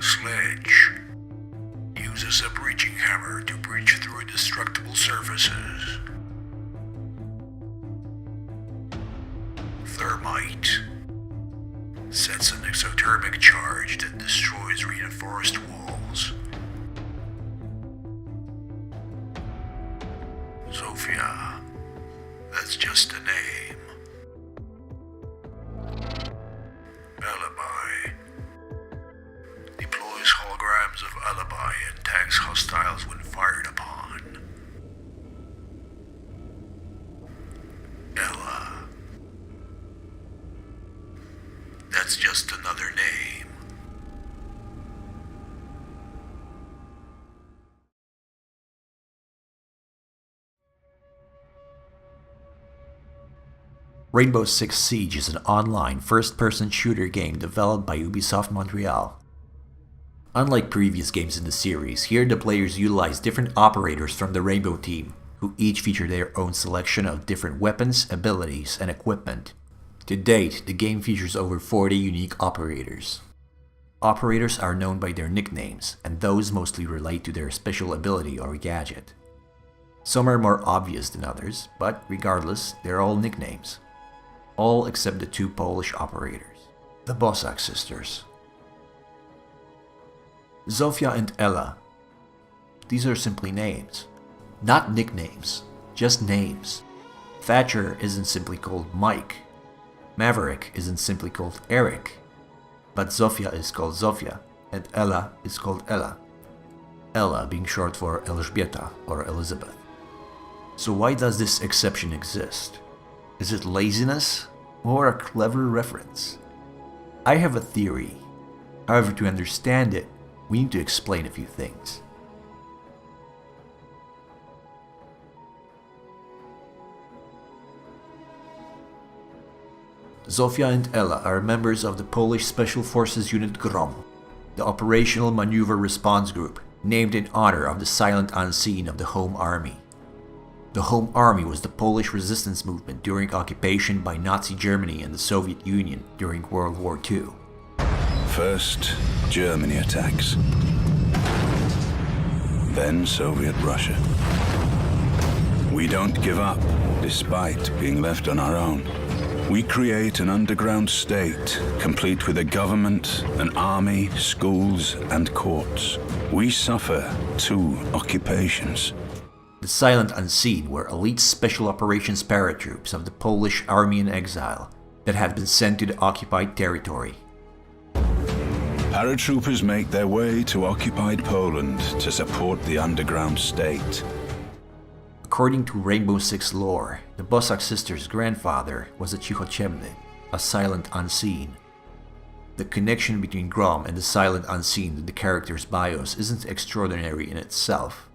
Sledge. Uses a breaching hammer to breach through indestructible surfaces. Thermite. Sets an exothermic charge that destroys reinforced walls. Zofia. That's just a name. Alibi. Deploys holograms of alibi and tags hostiles when fired upon. Ella. That's just another name. Rainbow Six Siege is an online first-person shooter game developed by Ubisoft Montreal. Unlike previous games in the series, here the players utilize different operators from the Rainbow team, who each feature their own selection of different weapons, abilities, and equipment. To date, the game features over 40 unique operators. Operators are known by their nicknames, and those mostly relate to their special ability or gadget. Some are more obvious than others, but regardless, they're all nicknames. All except the two Polish operators, the Bosak sisters. Zofia and Ella. These are simply names. Not nicknames, just names. Thatcher isn't simply called Mike. Maverick isn't simply called Eric. But Zofia is called Zofia, and Ella is called Ella. Ella being short for Elżbieta or Elizabeth. So why does this exception exist? Is it laziness or a clever reference? I have a theory. However, to understand it, we need to explain a few things. Zofia and Ella are members of the Polish Special Forces Unit GROM, the Operational Maneuver Response Group, named in honor of the silent unseen of the Home Army. The Home Army was the Polish resistance movement during occupation by Nazi Germany and the Soviet Union during World War II. First, Germany attacks. Then Soviet Russia. We don't give up, despite being left on our own. We create an underground state, complete with a government, an army, schools, and courts. We suffer 2 occupations. The Silent Unseen were elite special operations paratroops of the Polish Army in Exile that had been sent to the occupied territory. Paratroopers make their way to occupied Poland to support the underground state. According to Rainbow Six lore, the Bosak sisters' grandfather was a Cichociemny, a Silent Unseen. The connection between GROM and the Silent Unseen in the characters' bios isn't extraordinary in itself.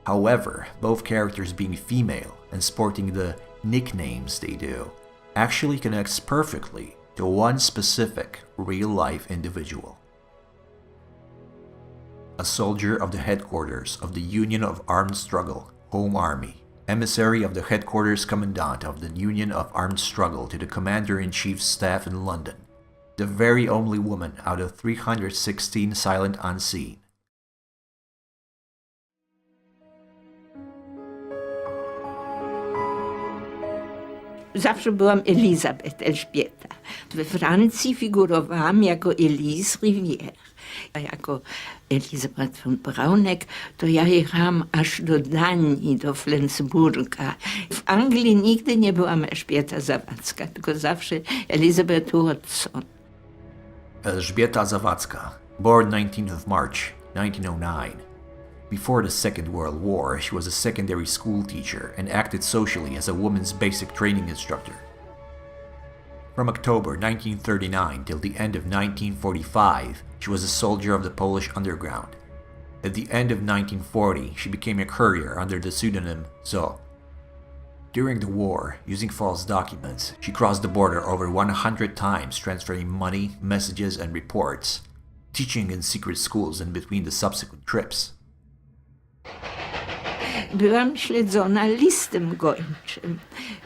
However, both characters being female and sporting the nicknames they do actually connects perfectly to one specific real-life individual. A soldier of the headquarters of the Union of Armed Struggle, Home Army, emissary of the headquarters commandant of the Union of Armed Struggle to the Commander-in-Chief's staff in London, the very only woman out of 316 Silent Unseen. Zawsze byłam Elżbieta. We Francji figurowałam jako Elise Rivière. A jako Elisabeth von Brauneck to ja jechałam aż do Danii, do Flensburga. W Anglii nigdy nie byłam Elżbieta Zawacka, tylko zawsze Elizabeth Watson. Elżbieta Zawacka, born 19th of March, 1909. Before the Second World War, she was a secondary school teacher and acted socially as a woman's basic training instructor. From October 1939 till the end of 1945, she was a soldier of the Polish underground. At the end of 1940, she became a courier under the pseudonym Zo. During the war, using false documents, she crossed the border over 100 times, transferring money, messages, and reports, teaching in secret schools in between the subsequent trips. byłam śledzona listem gończym.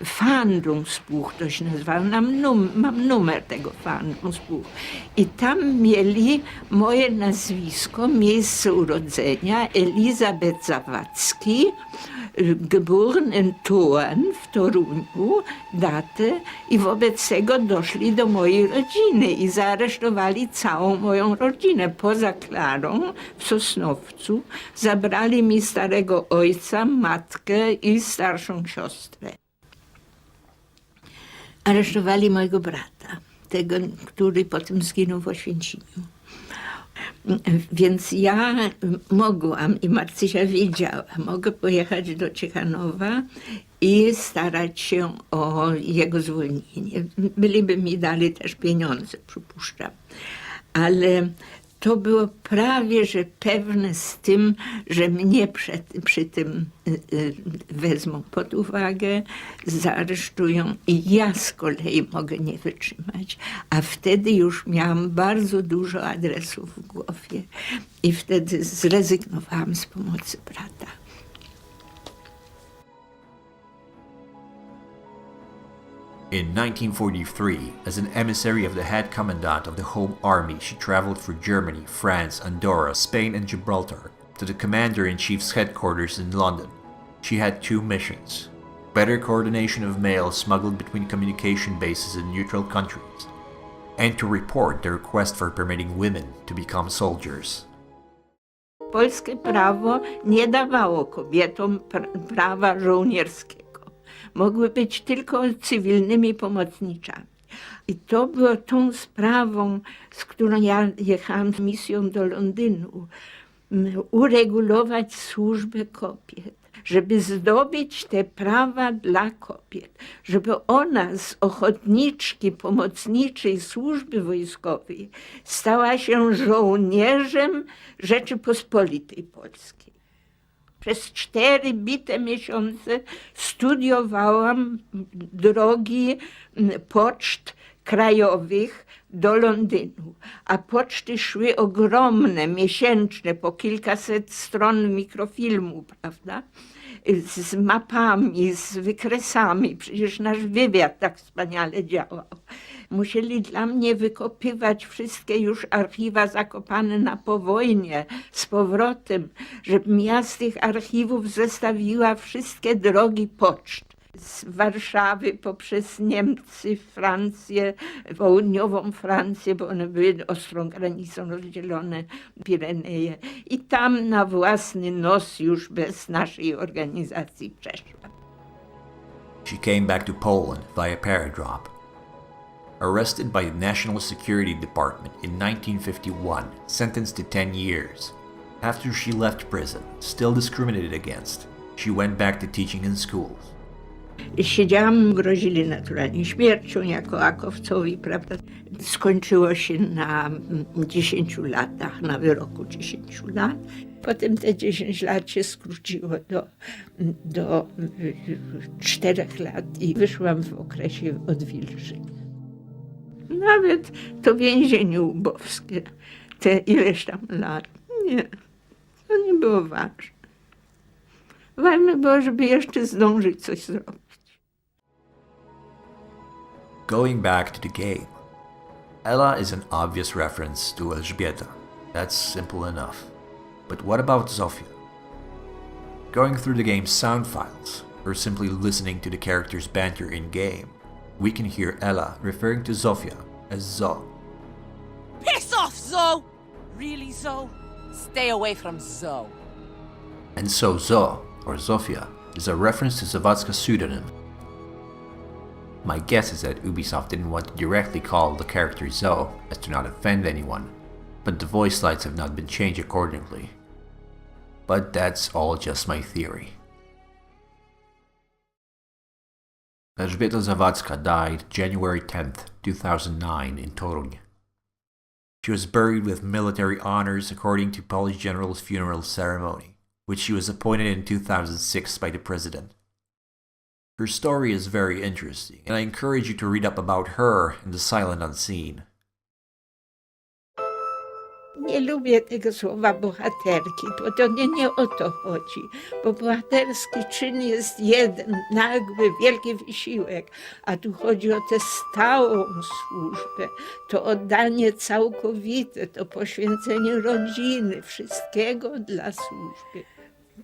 Fahndungsbuch to się nazywało, mam numer tego Fahndungsbuch. I tam mieli moje nazwisko, miejsce urodzenia, Elżbieta Zawacki, geboren in Thorn w Toruniu, datę i wobec tego doszli do mojej rodziny i zaaresztowali całą moją rodzinę. Poza Klarą w Sosnowcu zabrali mi starego ojca, matkę i starszą siostrę. Aresztowali mojego brata, tego, który potem zginął w Oświęcimiu. Więc ja mogłam, i Marcysia wiedziała, mogę pojechać do Ciechanowa i starać się o jego zwolnienie. Byliby mi dali też pieniądze, przypuszczam. Ale to było prawie że pewne z tym, że mnie przy tym wezmą pod uwagę, zaaresztują i ja z kolei mogę nie wytrzymać. A wtedy już miałam bardzo dużo adresów w głowie i wtedy zrezygnowałam z pomocy brata. In 1943, as an emissary of the head commandant of the Home Army, she traveled through Germany, France, Andorra, Spain, and Gibraltar to the Commander-in-Chief's headquarters in London. She had two missions: better coordination of mail smuggled between communication bases in neutral countries, and to report the request for permitting women to become soldiers. Polskie prawo nie dawało kobietom prawa żołnierskiego. Mogły być tylko cywilnymi pomocniczami. I to było tą sprawą, z którą ja jechałam z misją do Londynu, uregulować służbę kobiet, żeby zdobyć te prawa dla kobiet, żeby ona z ochotniczki, pomocniczej służby wojskowej stała się żołnierzem Rzeczypospolitej Polskiej. Przez 4 bite miesiące studiowałam drogi poczt krajowych do Londynu, a poczty szły ogromne, miesięczne, po kilkaset stron mikrofilmu, prawda? Z mapami, z wykresami. Przecież nasz wywiad tak wspaniale działał. Musieli dla mnie wykopywać wszystkie już archiwa zakopane na powojnie z powrotem, żebym ja z tych archiwów zestawiła wszystkie drogi poczt. Z Warszawy poprzez Niemcy, Francję, południową Francję, bo one były ostrą granicą rozdzielone, Pireneje. I tam na własny nos już bez naszej organizacji przeszła. She came back to Poland via paradrop. Arrested by the National Security Department in 1951, sentenced to 10 years. After she left prison, still discriminated against, she went back to teaching in schools. Siedziałam, grozili naturalnie śmiercią jako akowcowi, prawda. Skończyło się na 10 latach, na wyroku 10 lat. Potem te 10 lat się skróciło do 4 lat i wyszłam w okresie odwilży. Nawet to więzienie ubowskie, te ileś tam lat, nie, to nie było ważne. Ważne było, żeby jeszcze zdążyć coś zrobić. Going back to the game, Ella is an obvious reference to Elżbieta. That's simple enough. But what about Zofia? Going through the game's sound files, or simply listening to the characters' banter in-game, we can hear Ella referring to Zofia as Zo. Piss off, Zo! Really, Zo? Stay away from Zo. And so Zo, or Zofia, is a reference to Zawacka's pseudonym. My guess is that Ubisoft didn't want to directly call the character Zo as to not offend anyone, but the voice lines have not been changed accordingly. But that's all just my theory. Elżbieta Zawacka died January 10th, 2009 in Toruń. She was buried with military honors according to Polish General's funeral ceremony, which she was appointed in 2006 by the president. Her story is very interesting, and I encourage you to read up about her in The Silent Unseen. Nie lubię tego słowa bohaterki, bo to nie o to chodzi. Bo bohaterski czyn jest jeden, nagły, wielki wysiłek, a tu chodzi o tę stałą służbę, to oddanie całkowite, to poświęcenie rodziny, wszystkiego dla służby.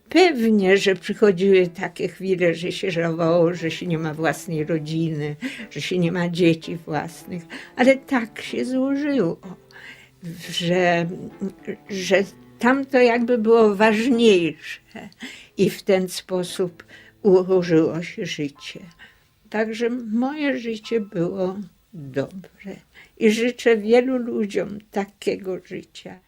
Pewnie, że przychodziły takie chwile, że się żałowało, że się nie ma własnej rodziny, że się nie ma dzieci własnych, ale tak się złożyło, że tamto jakby było ważniejsze i w ten sposób ułożyło się życie. Także moje życie było dobre i życzę wielu ludziom takiego życia.